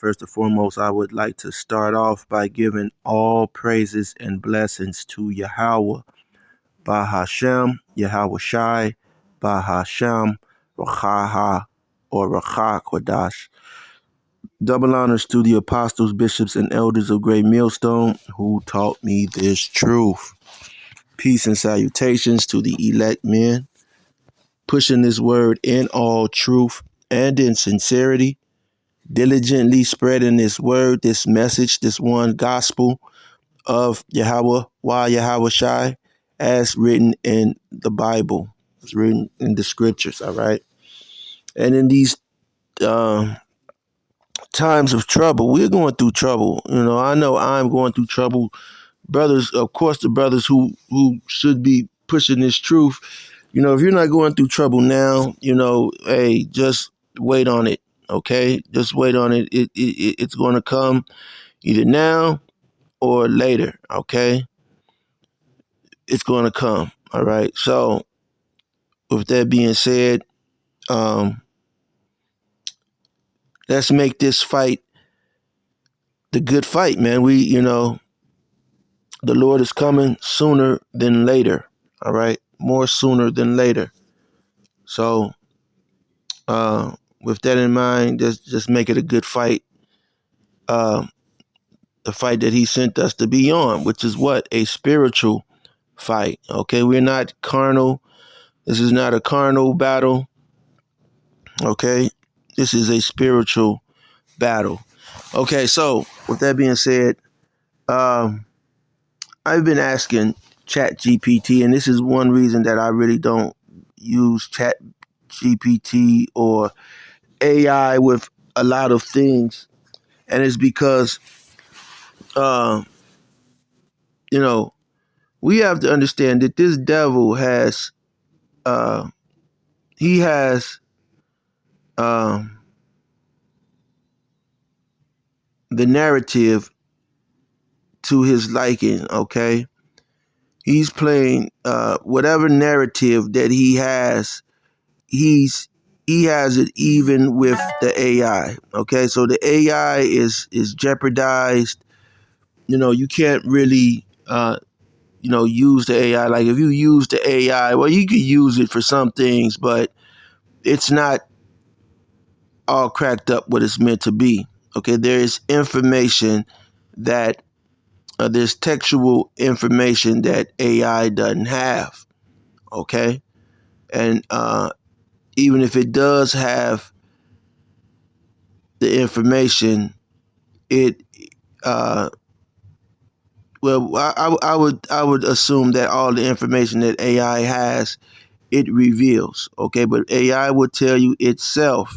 First and foremost, I would like to start off by giving all praises and blessings to Yahweh, Bahashem, Yahweh Shai, Bahashem, Rachaha, or Racha Kodash. Double honors to the apostles, bishops, and elders of Great Millstone who taught me this truth. Peace and salutations to the elect men, pushing this word in all truth and in sincerity, diligently spreading this word, this message, this one gospel of Yahweh, Yahweh Shai, as written in the Bible. It's written in the scriptures, all right? And in these times of trouble, we're going through trouble. I know I'm going through trouble. Brothers, of course, the brothers who should be pushing this truth, if you're not going through trouble now, hey, just wait on it, okay? Just wait on it. It's going to come either now or later, okay? It's going to come, all right? So, with that being said, let's make this fight the good fight, man. The Lord is coming sooner than later, all right? More sooner than later. So, with that in mind, just make it a good fight. The fight that he sent us to be on, which is what? A spiritual fight, okay? We're not carnal. This is not a carnal battle, okay? This is a spiritual battle. Okay, so with that being said, I've been asking Chat GPT, and this is one reason that I really don't use Chat GPT or AI with a lot of things, and it's because, we have to understand that this devil has, he has, the narrative to his liking, okay? He's playing whatever narrative that he has, he has it even with the AI, okay? So the AI is jeopardized. You can't really use the AI. Like if you use the AI, well, you could use it for some things, but it's not all cracked up what it's meant to be. Okay, there is information that there's textual information that AI doesn't have. Okay, and even if it does have the information, it well, I would assume that all the information that AI has, it reveals. Okay, but AI would tell you itself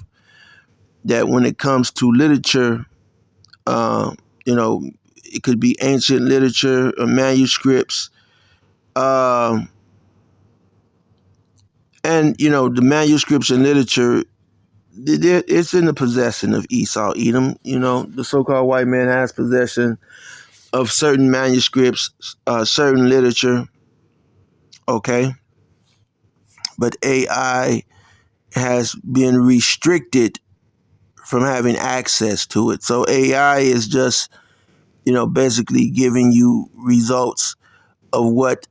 that when it comes to literature, it could be ancient literature or manuscripts, and the manuscripts and literature, it's in the possession of Esau, Edom. The so-called white man has possession of certain manuscripts, certain literature. Okay, but AI has been restricted from having access to it. So AI is just, basically giving you results of what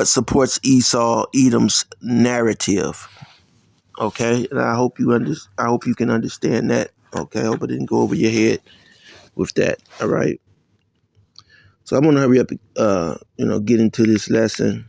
supports Esau, Edom's narrative. Okay, and I hope you can understand that. Okay, I hope I didn't go over your head with that. All right. So I'm gonna hurry up, get into this lesson.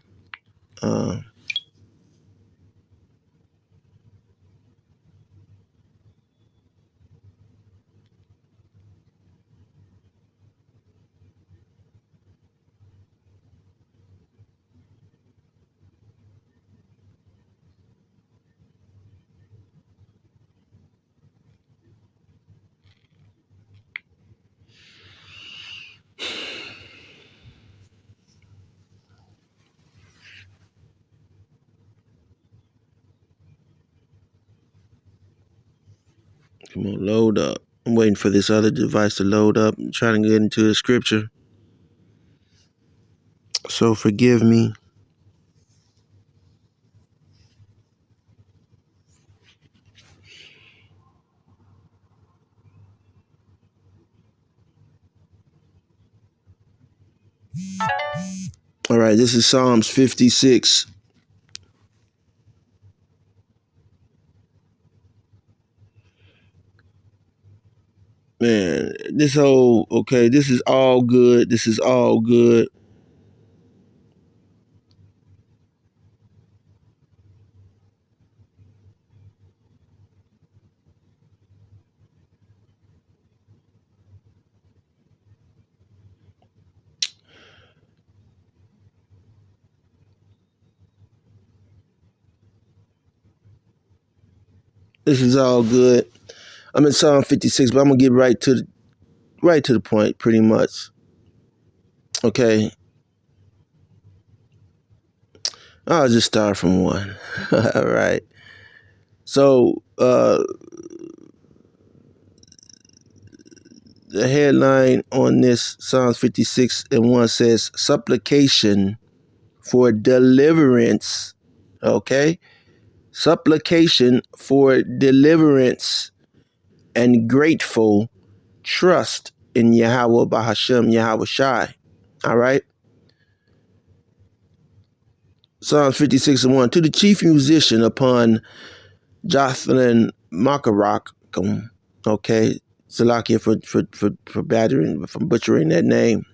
Come on, load up. I'm waiting for this other device to load up. I'm trying to get into the scripture. So forgive me. All right, this is Psalms 56. Man, this is all good. This is all good. This is all good. I'm in Psalm 56, but I'm gonna get right to the point, pretty much. Okay, I'll just start from one. All right. So the headline on this Psalms 56 and 1 says supplication for deliverance. Okay, supplication for deliverance and grateful trust in Yahweh Bahashem Yahweh Shai. All right. Psalms 56 and 1. To the chief musician upon Jotham Makarach. Okay. Salakia for butchering that name.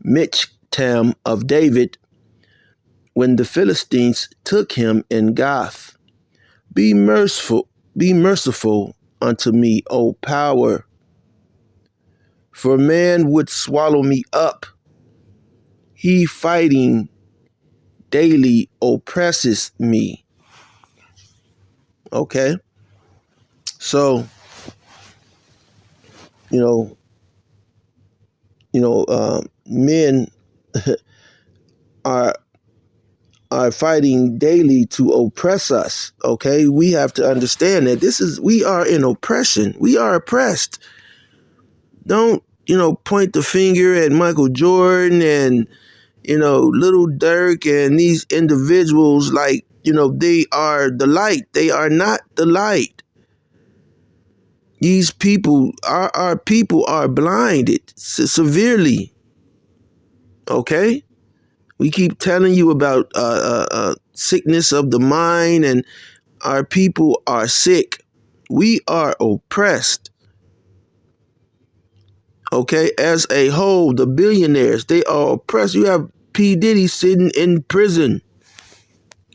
Mitch Tam of David, when the Philistines took him in Gath. Be merciful unto me, O power, for man would swallow me up. He fighting daily oppresses me. Okay, so you know, men are fighting daily to oppress us. Okay, we have to understand that we are in oppression. We are oppressed. Don't point the finger at Michael Jordan and Little Dirk and these individuals like they are the light. They are not the light. These people, our people are blinded severely. Okay, we keep telling you about sickness of the mind, and our people are sick. We are oppressed. Okay, as a whole, the billionaires, they are oppressed. You have P. Diddy sitting in prison.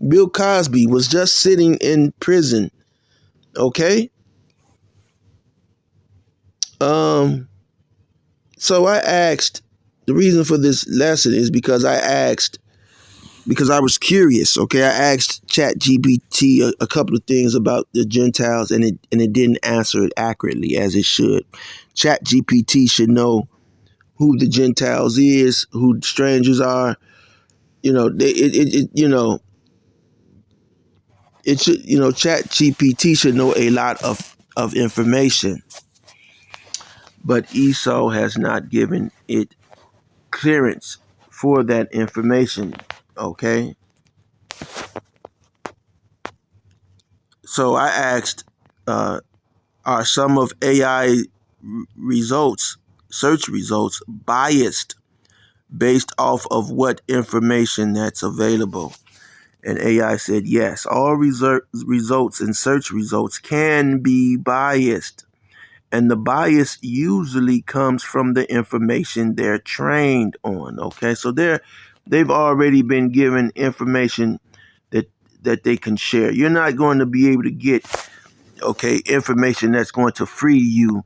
Bill Cosby was just sitting in prison. Okay. So I asked, the reason for this lesson is because I was curious. Okay, I asked ChatGPT a couple of things about the Gentiles, and it didn't answer it accurately as it should. ChatGPT should know who the Gentiles is, who strangers are. It should, ChatGPT should know a lot of information, but Esau has not given it clearance for that information. Okay, so I asked, are some of AI results, search results, biased based off of what information that's available? And AI said yes. All results and search results can be biased. And the bias usually comes from the information they're trained on. Okay, so they've already been given information that they can share. You're not going to be able to get information that's going to free you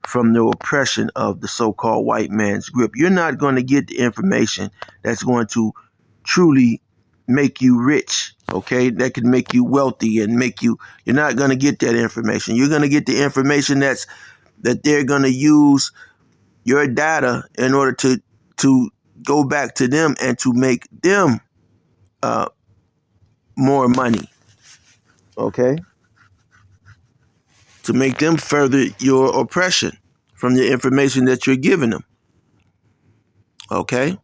from the oppression of the so-called white man's grip. You're not going to get the information that's going to truly make you rich. Okay, that could make you wealthy and you're not going to get that information. You're going to get the information that they're going to use your data in order to go back to them and to make them more money. Okay, to make them further your oppression from the information that you're giving them. Okay,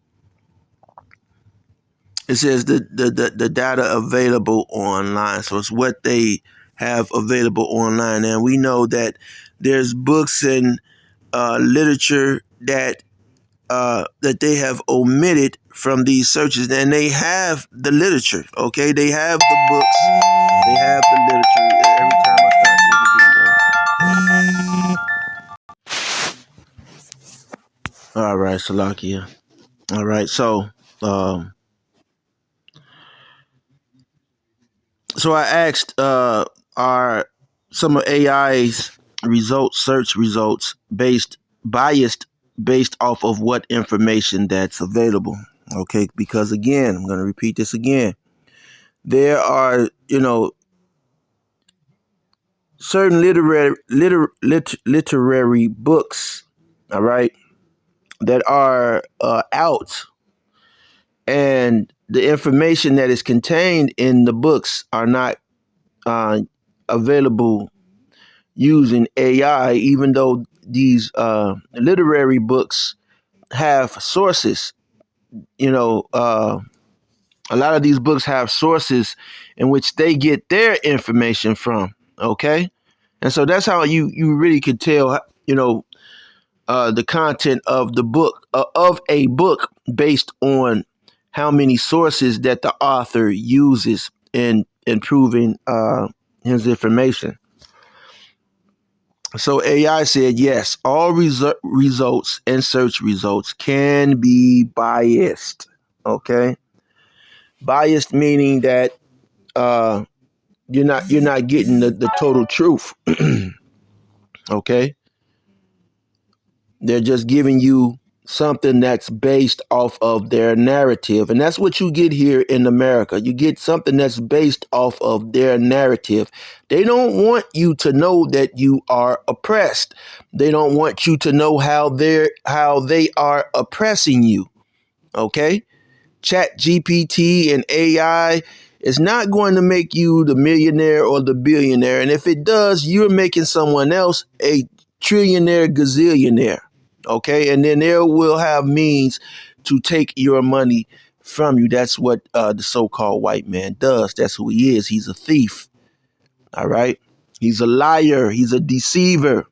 it says the data available online, so it's what they have available online, and we know that there's books and literature that that they have omitted from these searches, and they have the literature. Okay, they have the books, they have the literature. Every time I start this video. All right, Salakia. All right, um, so I asked, are some of AI's search results biased based off of what information that's available? Okay, because again, I'm going to repeat this again. There are, certain literary books, all right, that are out, and the information that is contained in the books are not uh, available using AI, even though these literary books have sources. A lot of these books have sources in which they get their information from. Okay, and so that's how you really could tell, the content of the book, of a book, based on how many sources that the author uses in proving his information. So AI said, yes, all results and search results can be biased. Okay, biased meaning that uh, you're not getting the total truth. Okay, they're just giving you something that's based off of their narrative, and that's what you get here in America. You get something that's based off of their narrative. They don't want you to know that you are oppressed. They don't want you to know how they are oppressing you. Okay, Chat GPT and AI is not going to make you the millionaire or the billionaire, and if it does, you're making someone else a trillionaire, gazillionaire. Okay, and then they will have means to take your money from you. That's what the so-called white man does. That's who he is. He's a thief. All right, he's a liar. He's a deceiver.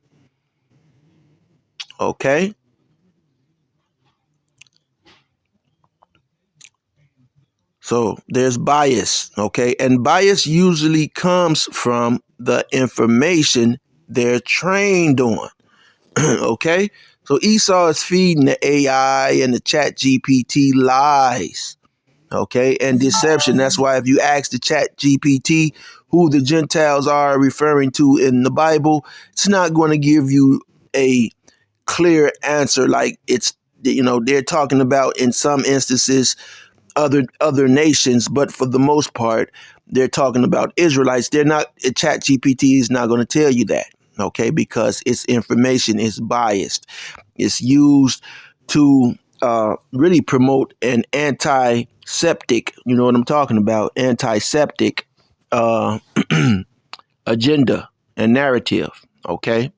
Okay. So there's bias, okay? And bias usually comes from the information they're trained on, okay? So Esau is feeding the AI and the Chat GPT lies, okay, and deception. That's why if you ask the Chat GPT who the Gentiles are referring to in the Bible, it's not going to give you a clear answer. Like they're talking about, in some instances, other nations, but for the most part, they're talking about Israelites. They're not. Chat GPT is not going to tell you that, okay, because its information is biased. It's used to really promote an antiseptic, you know what I'm talking about, antiseptic uh, agenda and narrative, okay.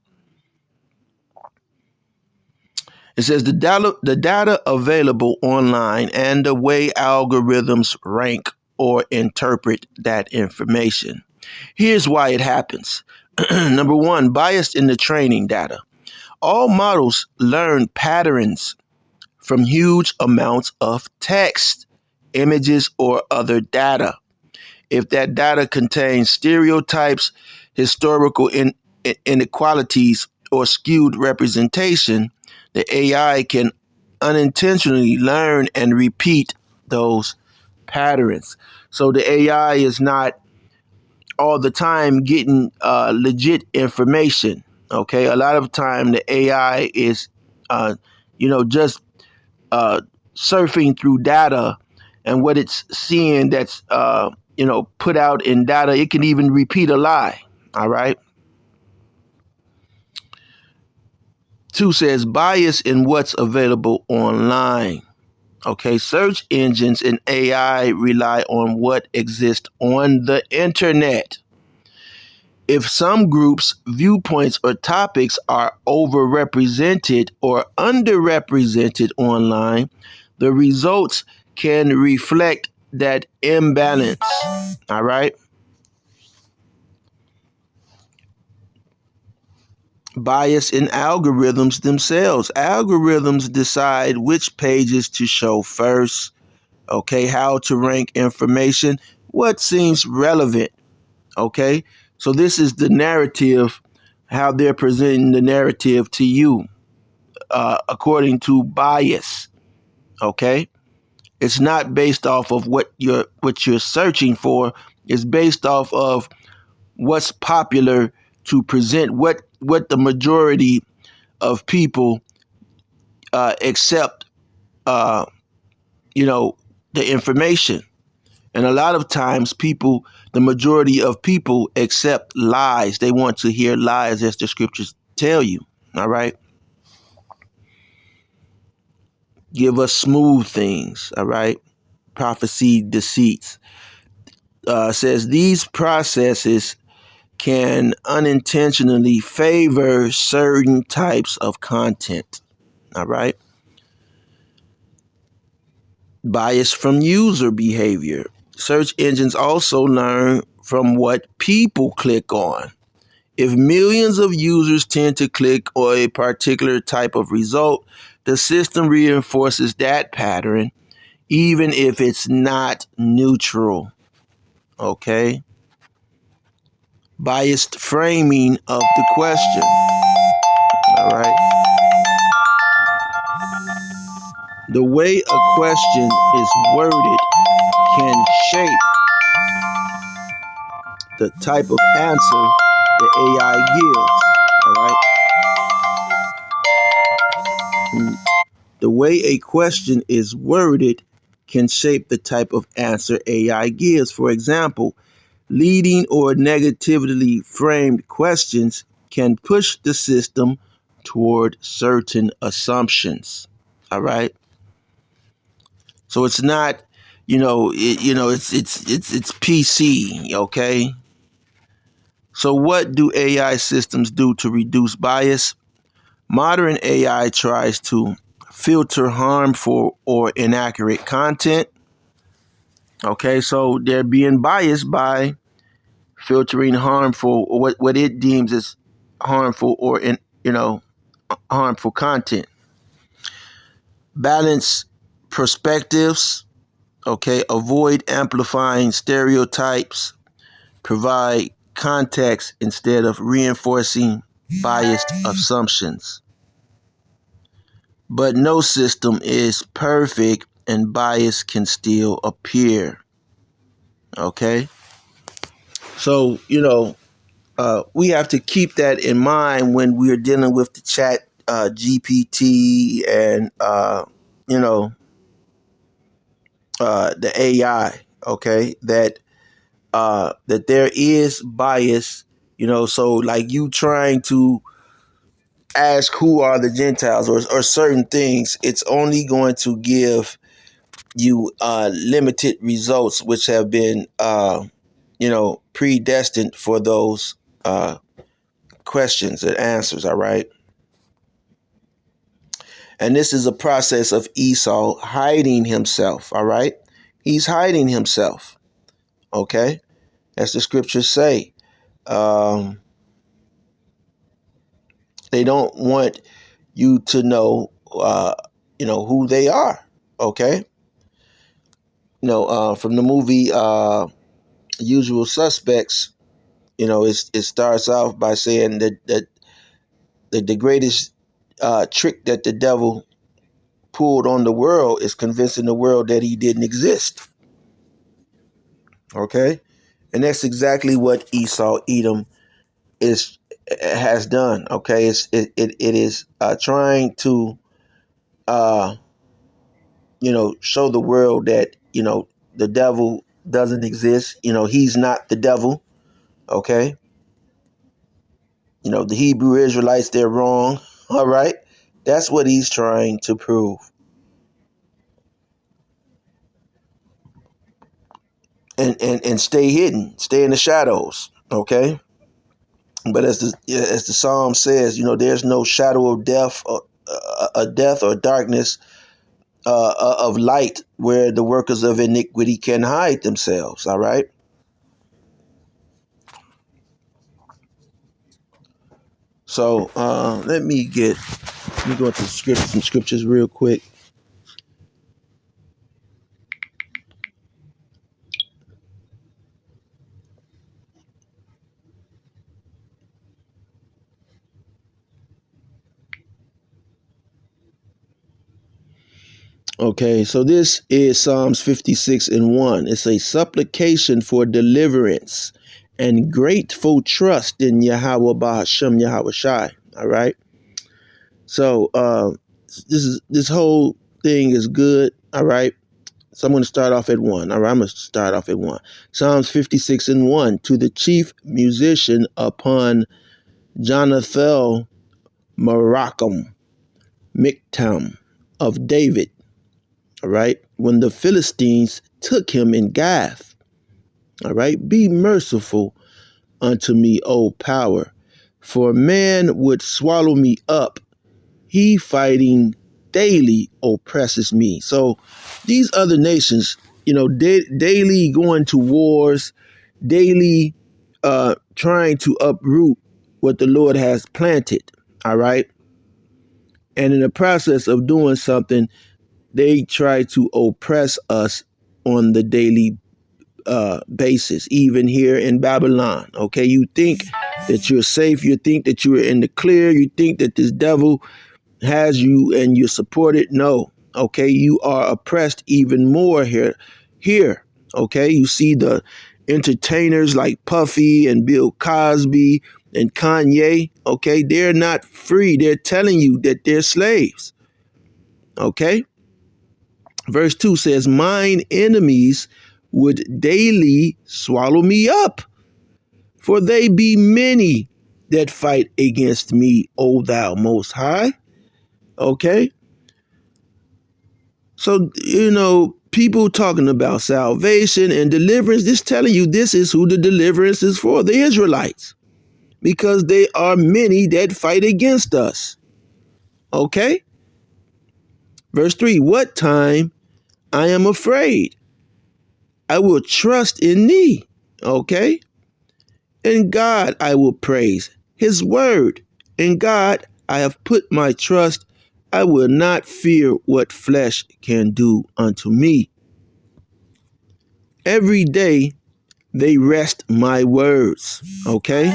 It says the data available online and the way algorithms rank or interpret that information. Here's why it happens. Number one, bias in the training data. All models learn patterns from huge amounts of text, images, or other data. If that data contains stereotypes, historical inequalities, or skewed representation, the AI can unintentionally learn and repeat those patterns. So the AI is not all the time getting legit information. Okay, a lot of the time the AI is, just uh, surfing through data, and what it's seeing that's put out in data, it can even repeat a lie. All right. Two says bias in what's available online. Okay, search engines and AI rely on what exists on the internet. If some groups, viewpoints, or topics are overrepresented or underrepresented online, the results can reflect that imbalance. All right. Bias in algorithms themselves. Algorithms decide which pages to show first, okay, how to rank information, what seems relevant, okay? So this is the narrative, how they're presenting the narrative to you, according to bias, okay? It's not based off of what you're searching for. It's based off of what's popular to present, what the majority of people accept, uh, you know, the information. And a lot of times the majority of people accept lies. They want to hear lies, as the scriptures tell you. All right. Give us smooth things. All right. Prophecy deceits. Says these processes can unintentionally favor certain types of content. All right. Bias from user behavior. Search engines also learn from what people click on. If millions of users tend to click on a particular type of result, the system reinforces that pattern, even if it's not neutral. Okay? Biased framing of the question. All right? The way a question is worded can shape the type of answer the AI gives. All right? The way a question is worded can shape the type of answer AI gives. For example, leading or negatively framed questions can push the system toward certain assumptions. All right. So it's not, it's PC. Okay. So what do AI systems do to reduce bias? Modern AI tries to filter harmful or inaccurate content. Okay, so they're being biased by filtering harmful, or what it deems as harmful or harmful content. Balance perspectives. Okay, avoid amplifying stereotypes. Provide context instead of reinforcing biased assumptions. But no system is perfect and bias can still appear. Okay? So, we have to keep that in mind when we're dealing with the chat GPT and, the AI. Okay? That there is bias, so like you trying to ask who are the Gentiles or certain things, it's only going to give you limited results, which have been, predestined for those questions and answers. All right. And this is a process of Esau hiding himself. All right. He's hiding himself. Okay. As the scriptures say, um, they don't want you to know, who they are. Okay. From the movie Usual Suspects, it starts off by saying that the greatest trick that the devil pulled on the world is convincing the world that he didn't exist. Okay, and that's exactly what Esau Edom has done. Okay, it is trying to show the world that the devil doesn't exist. He's not the devil. Okay, the Hebrew Israelites, they're wrong. All right, that's what he's trying to prove. And stay hidden, stay in the shadows. Okay, but as the psalm says, there's no shadow of death, a death or darkness of light where the workers of iniquity can hide themselves. All right. So let me go into some scriptures real quick. Okay, so this is Psalms 56:1. It's a supplication for deliverance and grateful trust in Yahweh Bahashem Yahweh Shai. All right. So this whole thing is good. All right. So I'm going to start off at 1. All right, I'm going to start off at 1. Psalms 56:1. To the chief musician upon Jonathan Maracham Miktam of David. All right. When the Philistines took him in Gath. All right. Be merciful unto me, O power, for man would swallow me up. He fighting daily oppresses me. So these other nations, daily going to wars, daily trying to uproot what the Lord has planted. All right. And in the process of doing something, they try to oppress us on the daily basis, even here in Babylon. Okay, you think that you're safe, you think that you're in the clear, you think that this devil has you and you support it. No, okay, you are oppressed even more here. Okay, you see the entertainers like Puffy and Bill Cosby and Kanye. Okay, they're not free. They're telling you that they're slaves. Okay. Verse 2 says, mine enemies would daily swallow me up, for they be many that fight against me, O thou most high. Okay. So, people talking about salvation and deliverance, this telling you this is who the deliverance is for, the Israelites, because they are many that fight against us. Okay. Verse 3, what time I am afraid, I will trust in thee. Okay. In God I will praise his word. In God I have put my trust. I will not fear what flesh can do unto me. Every day they wrest my words. Okay.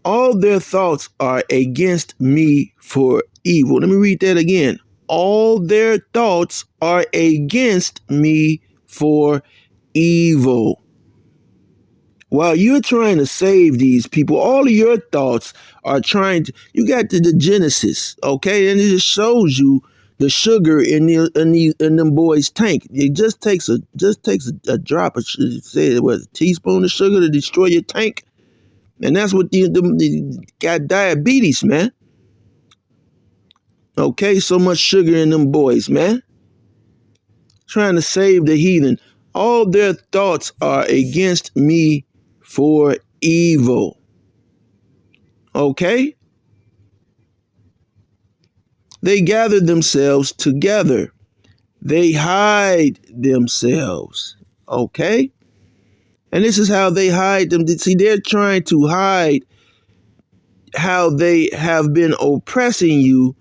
All their thoughts are against me for evil. Let me read that again. All their thoughts are against me for evil. While you're trying to save these people, all of your thoughts are you got the Genesis, okay? And it just shows you the sugar in them boys' tank. It just takes a drop of, say, a teaspoon of sugar to destroy your tank. And that's what the got diabetes, man. Okay, so much sugar in them boys, man. Trying to save the heathen. All their thoughts are against me for evil. Okay? They gather themselves together. They hide themselves. Okay? And this is how they hide them. See, they're trying to hide how they have been oppressing you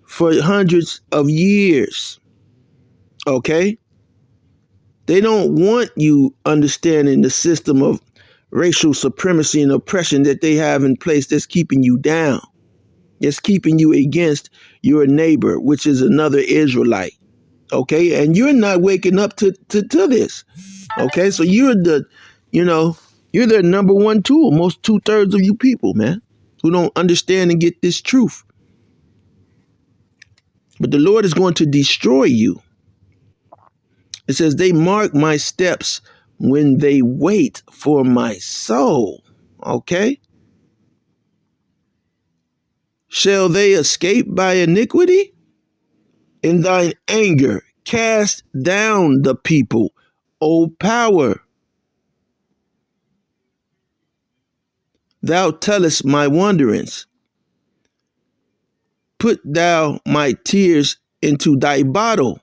for hundreds of years. Okay? They don't want you understanding the system of racial supremacy and oppression that they have in place that's keeping you down. It's keeping you against your neighbor, which is another Israelite. Okay, and you're not waking up to this. Okay, so you're the number one tool. Most 2/3 of you people, man, who don't understand and get this truth. But the Lord is going to destroy you. It says they mark my steps when they wait for my soul. Okay, shall they escape by iniquity? In thine anger, cast down the people, O power. Thou tellest my wanderings. Put thou my tears into thy bottle.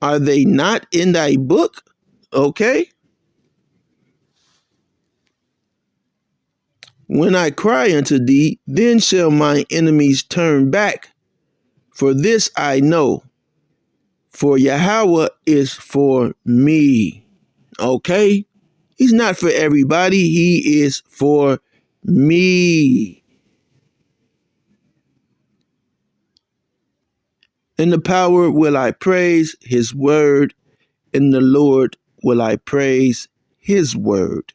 Are they not in thy book? Okay. When I cry unto thee, then shall my enemies turn back. For this I know, for Yahweh is for me. Okay? He's not for everybody. He is for me. In the power will I praise his word. In the Lord will I praise his word.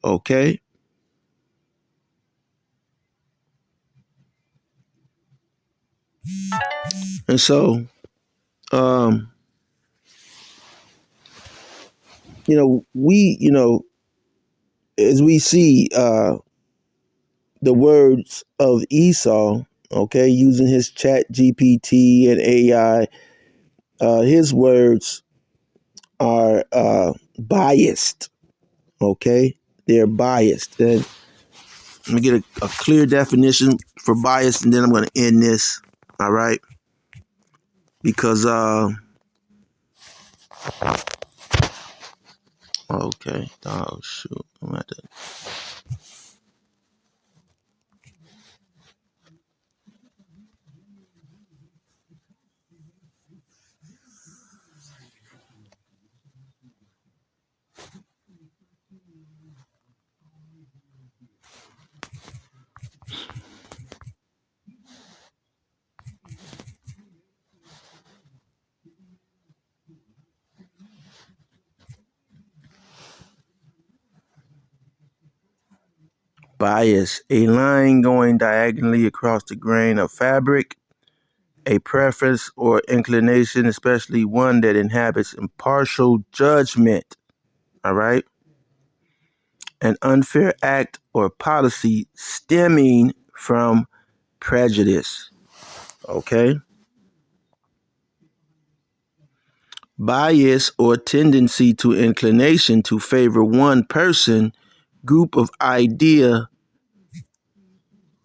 Okay? And so, um, as we see the words of Esau, okay, using his chat GPT and AI, his words are biased, okay? They're biased. And let me get a clear definition for bias, and then I'm going to end this, all right? Because, okay, oh, shoot. I'm at the bias, a line going diagonally across the grain of fabric, a preference or inclination, especially one that inhabits impartial judgment, all right? An unfair act or policy stemming from prejudice, okay? Bias or tendency to inclination to favor one person, group of idea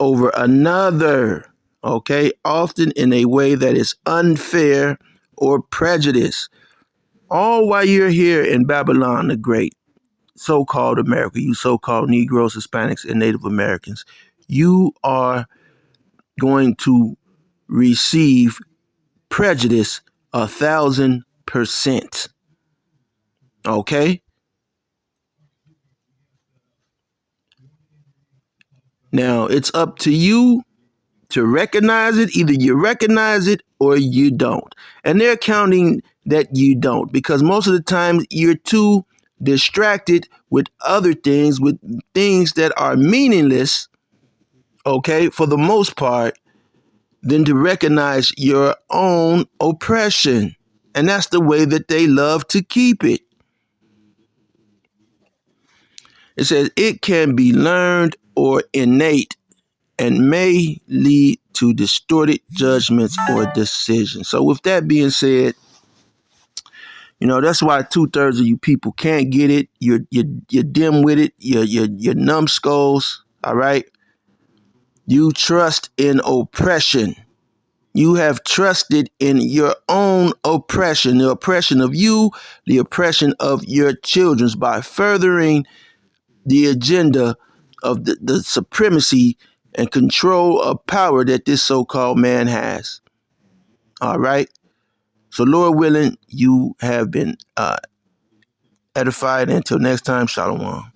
over another, okay? Often in a way that is unfair or prejudice. All while you're here in Babylon the Great, so-called America, you so-called Negroes, Hispanics, and Native Americans, you are going to receive prejudice 1,000%. Okay? Now, it's up to you to recognize it. Either you recognize it or you don't. And they're counting that you don't, because most of the time you're too distracted with other things, with things that are meaningless, okay, for the most part, than to recognize your own oppression. And that's the way that they love to keep it. It says it can be learned or innate and may lead to distorted judgments or decisions. So with that being said, that's why 2/3 of you people can't get it. You're dim with it. You're numbskulls. All right. You trust in oppression. You have trusted in your own oppression, the oppression of you, the oppression of your children, by furthering the agenda of the supremacy and control of power that this so-called man has. All right. So Lord willing, you have been edified. Until next time, Shalom.